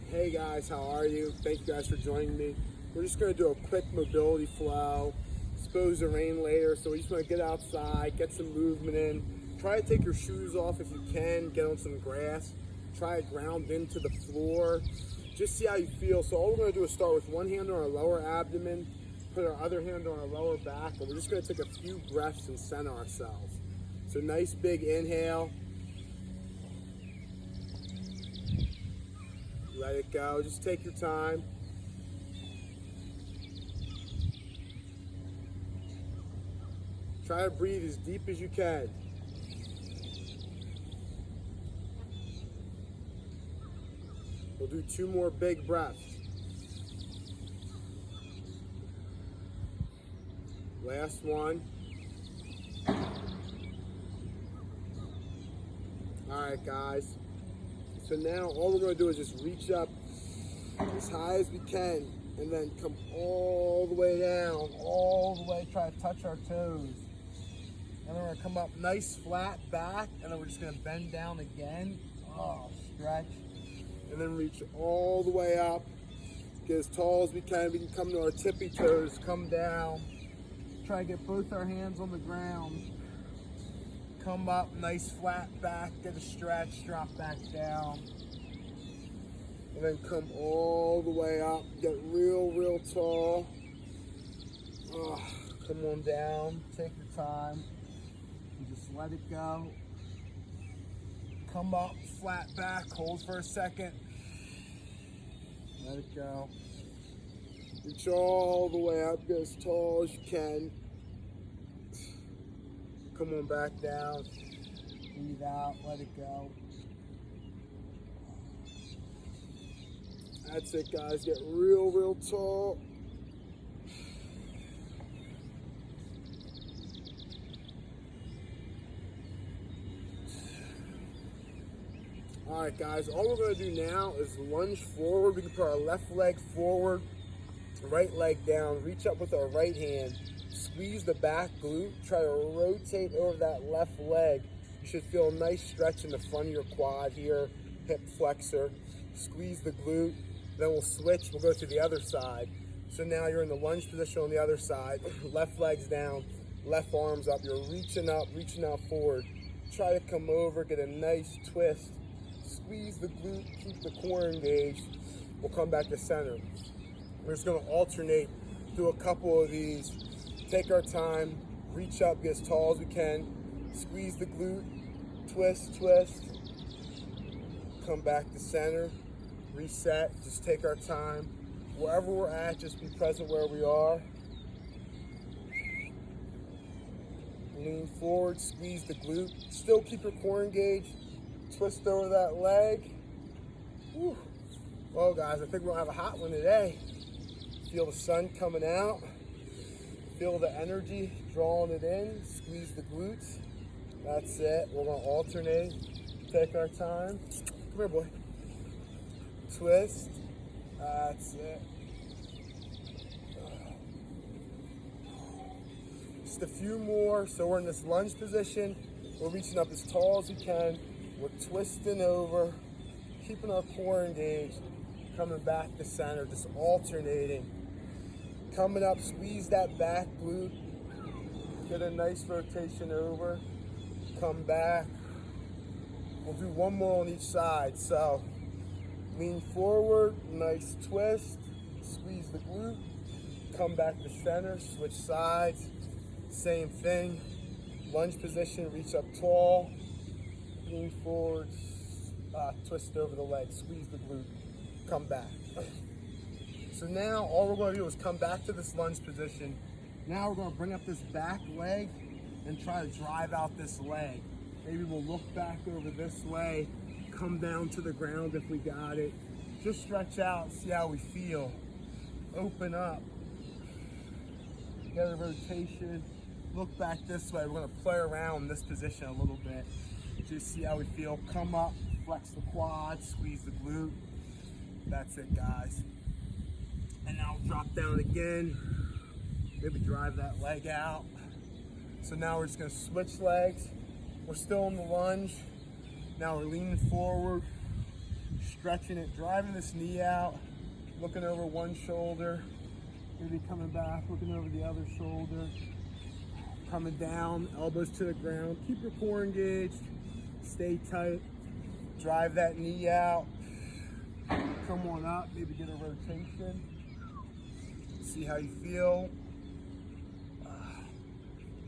Hey guys, how are you? Thank you guys for joining me. We're just going to do a quick mobility flow. Suppose the rain later, so we just want to get outside, get some movement in. Try to take your shoes off if you can, get on some grass. Try to ground into the floor. Just see how you feel. So all we're going to do is start with one hand on our lower abdomen, put our other hand on our lower back, and we're just going to take a few breaths and center ourselves. So nice big inhale. Let it go. Just take your time. Try to breathe as deep as you can. We'll do 2 more big breaths. Last one. All right, guys. So now all we're going to do is just reach up as high as we can and then come all the way down, all the way, try to touch our toes. And then we're going to come up nice flat back, and then we're just going to bend down again. Oh, stretch. And then reach all the way up. Get as tall as we can. We can come to our tippy toes, come down. Try to get both our hands on the ground. Come up, nice flat back, get a stretch, drop back down. And then come all the way up, get real tall. Come on down, take your time. And just let it go. Come up, flat back, hold for a second. Let it go. Reach all the way up, get as tall as you can. Come on back down. Breathe out, let it go. That's it, guys. Get real tall. All right, guys. All we're going to do now is lunge forward. We can put our left leg forward, right leg down. Reach up with our right hand. Squeeze the back glute, try to rotate over that left leg. You should feel a nice stretch in the front of your quad here, hip flexor. Squeeze the glute, then we'll switch, we'll go to the other side. So now you're in the lunge position on the other side, left leg's down, left arm's up, you're reaching out forward. Try to come over, get a nice twist. Squeeze the glute, keep the core engaged. We'll come back to center. We're just gonna alternate, do a couple of these. Take our time, reach up, get as tall as we can, squeeze the glute, twist, come back to center, reset, just take our time. Wherever we're at, just be present where we are. Lean forward, squeeze the glute, still keep your core engaged, twist over that leg. Whew. Well guys, I think we're gonna have a hot one today. Feel the sun coming out. Feel the energy, drawing it in, squeeze the glutes. That's it. We're gonna alternate, take our time. Come here, boy. Twist. That's it. Just a few more. So we're in this lunge position. We're reaching up as tall as we can. We're twisting over, keeping our core engaged, coming back to center, just alternating. Coming up, squeeze that back glute. Get a nice rotation over. Come back. We'll do one more on each side. So, lean forward, nice twist. Squeeze the glute. Come back to center, switch sides. Same thing. Lunge position, reach up tall. Lean forward, twist over the leg, squeeze the glute. Come back. So now all we're going to do is come back to this lunge position. Now we're going to bring up this back leg and try to drive out this leg. Maybe we'll look back over this way, come down to the ground if we got it. Just stretch out, see how we feel. Open up. Get a rotation. Look back this way. We're going to play around this position a little bit. Just see how we feel. Come up, flex the quad, squeeze the glute. That's it, guys. And now drop down again. Maybe drive that leg out. So now we're just gonna switch legs. We're still in the lunge. Now we're leaning forward, stretching it, driving this knee out, looking over one shoulder, maybe coming back, looking over the other shoulder, coming down, elbows to the ground. Keep your core engaged, stay tight, drive that knee out, come on up, maybe get a rotation, see how you feel.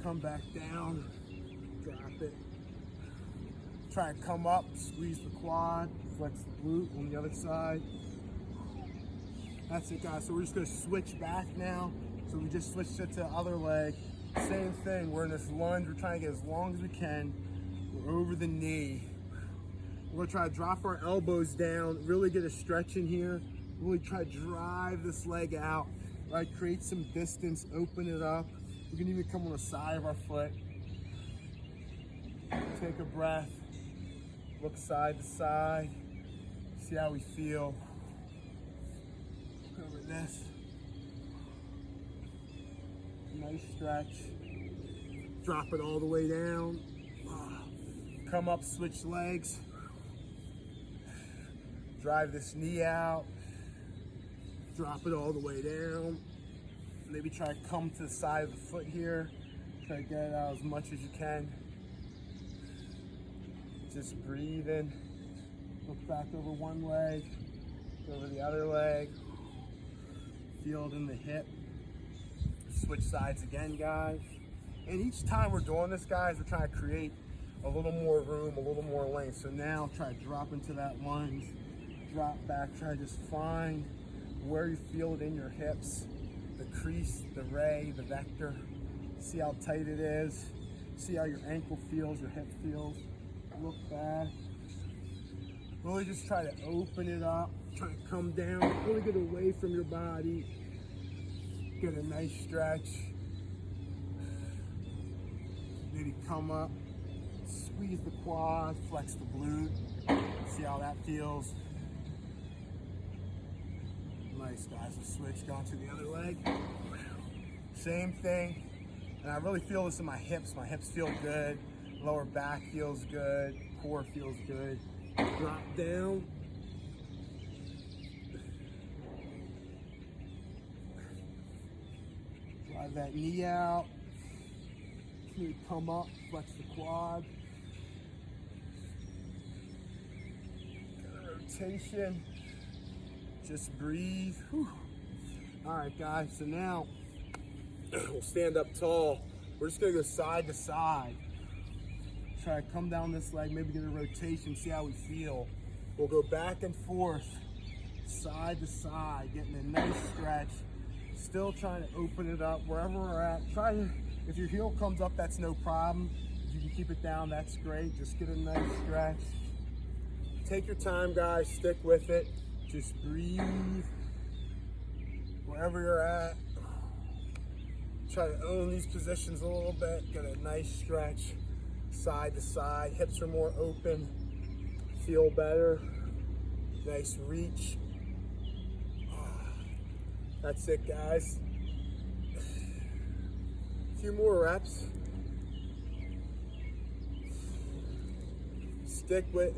Come back down, drop it. Try and come up, squeeze the quad, flex the glute on the other side. That's it, guys. So we're just gonna switch back now. So we just switched it to the other leg. Same thing, we're in this lunge. We're trying to get as long as we can. We're over the knee. We're gonna try to drop our elbows down, really get a stretch in here. Really try to drive this leg out, right? Create some distance, open it up. We can even come on the side of our foot. Take a breath. Look side to side. See how we feel. Look over this. Nice stretch. Drop it all the way down. Come up, switch legs. Drive this knee out. Drop it all the way down. Maybe try to come to the side of the foot here. Try to get it out as much as you can. Just breathe in. Look back over one leg, over the other leg. Feel it in the hip. Switch sides again, guys. And each time we're doing this, guys, we're trying to create a little more room, a little more length. So now try to drop into that lunge. Drop back, try to just find where you feel it in your hips. The crease, the ray, the vector. See how tight it is. See how your ankle feels, your hip feels. Look back. Really just try to open it up. Try to come down. Really get away from your body. Get a nice stretch. Maybe come up. Squeeze the quad. Flex the glute. See how that feels. Nice, guys. We'll switch, going to the other leg. Same thing. And I really feel this in my hips. My hips feel good. Lower back feels good. Core feels good. Drop down. Drive that knee out. Come up, flex the quad. Get a rotation. Just breathe. Whew. All right, guys, so now we'll stand up tall. We're just gonna go side to side. Try to come down this leg, maybe get a rotation, see how we feel. We'll go back and forth, side to side, getting a nice stretch. Still trying to open it up wherever we're at. Try to, if your heel comes up, that's no problem. If you can keep it down, that's great. Just get a nice stretch. Take your time, guys, stick with it. Just breathe. Wherever you're at, try to own these positions a little bit. Get a nice stretch, side to side. Hips are more open. Feel better. Nice reach. That's it, guys. A few more reps. Stick with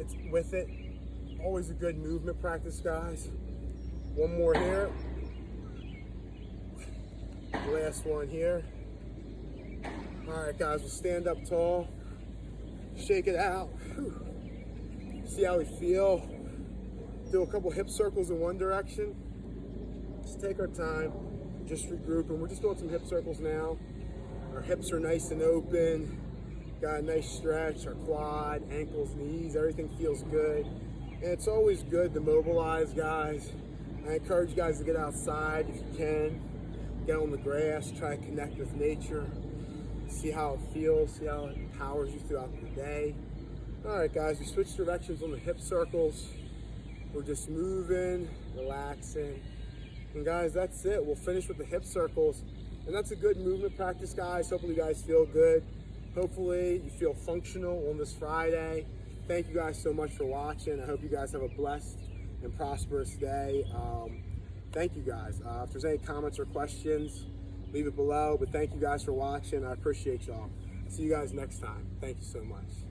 it. Always a good movement practice, guys. One more here. Last one here. All right, guys, we'll stand up tall. Shake it out. Whew. See how we feel. Do a couple hip circles in one direction. Just take our time. Just regroup. And we're just doing some hip circles now. Our hips are nice and open. Got a nice stretch. Our quad, ankles, knees, everything feels good. And it's always good to mobilize, guys. I encourage you guys to get outside if you can. Get on the grass, try to connect with nature. See how it feels, see how it empowers you throughout the day. All right, guys, we switch directions on the hip circles. We're just moving, relaxing. And guys, that's it. We'll finish with the hip circles. And that's a good movement practice, guys. Hopefully you guys feel good. Hopefully you feel functional on this Friday. Thank you guys so much for watching. I hope you guys have a blessed and prosperous day. Thank you guys. If there's any comments or questions, leave it below. But thank you guys for watching. I appreciate y'all. See you guys next time. Thank you so much.